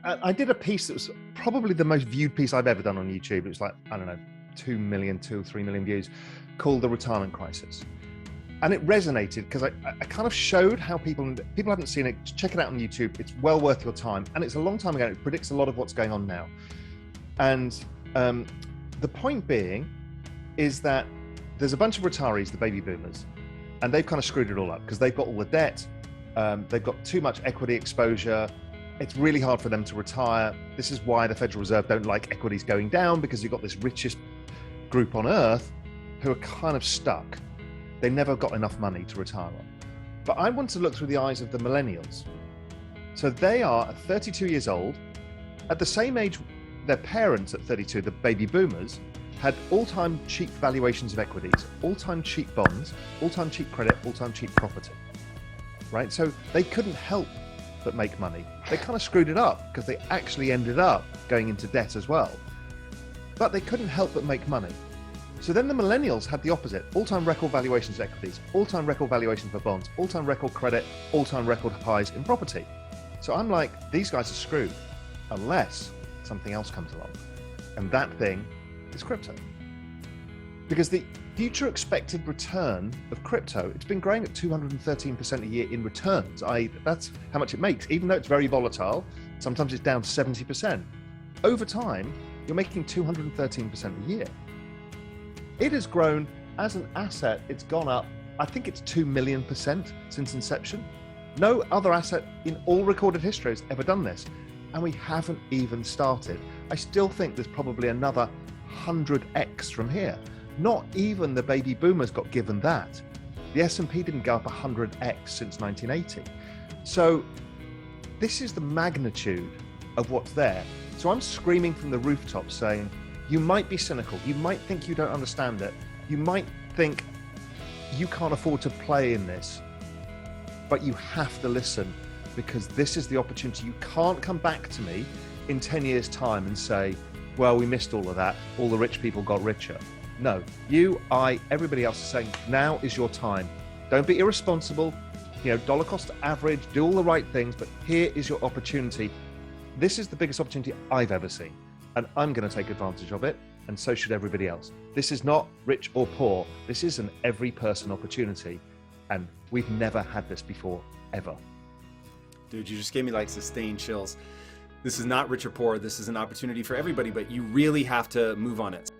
I did a piece that was probably the most viewed piece I've ever done on YouTube. It was like, I don't know, 2 or 3 million views, called The Retirement Crisis. And it resonated because I kind of showed how people haven't seen it, check it out on YouTube. It's well worth your time. And it's a long time ago. It predicts a lot of what's going on now. And the point being is that there's a bunch of retirees, the baby boomers, and they've kind of screwed it all up because they've got all the debt. They've got too much equity exposure. It's really hard for them to retire. This is why the Federal Reserve don't like equities going down, because you've got this richest group on earth who are kind of stuck. They never got enough money to retire on. But I want to look through the eyes of the millennials. So they are at 32 years old, at the same age their parents at 32, the baby boomers, had all-time cheap valuations of equities, all-time cheap bonds, all-time cheap credit, all-time cheap property, right? So they couldn't help but make money. They kind of screwed it up because they actually ended up going into debt as well. But they couldn't help but make money. So then the millennials had the opposite, all-time record valuations of equities, all-time record valuations for bonds, all-time record credit, all-time record highs in property. So I'm like, these guys are screwed unless something else comes along. And that thing is crypto. Because the future expected return of crypto, it's been growing at 213% a year in returns. That's how much it makes, even though it's very volatile. Sometimes it's down 70%. Over time, you're making 213% a year. It has grown as an asset. It's gone up. I think it's 2 million% since inception. No other asset in all recorded history has ever done this. And we haven't even started. I still think there's probably another 100x from here. Not even the baby boomers got given that. The S&P didn't go up 100x since 1980. So this is the magnitude of what's there. So I'm screaming from the rooftops saying, you might be cynical. You might think you don't understand it. You might think you can't afford to play in this, but you have to listen, because this is the opportunity. You can't come back to me in 10 years' time and say, well, we missed all of that. All the rich people got richer. No, you, I, everybody else is saying, now is your time. Don't be irresponsible, dollar cost average, do all the right things, but here is your opportunity. This is the biggest opportunity I've ever seen, and I'm going to take advantage of it, and so should everybody else. This is not rich or poor. This is an every person opportunity, and we've never had this before, ever. Dude, you just gave me like sustained chills. This is not rich or poor. This is an opportunity for everybody, but you really have to move on it.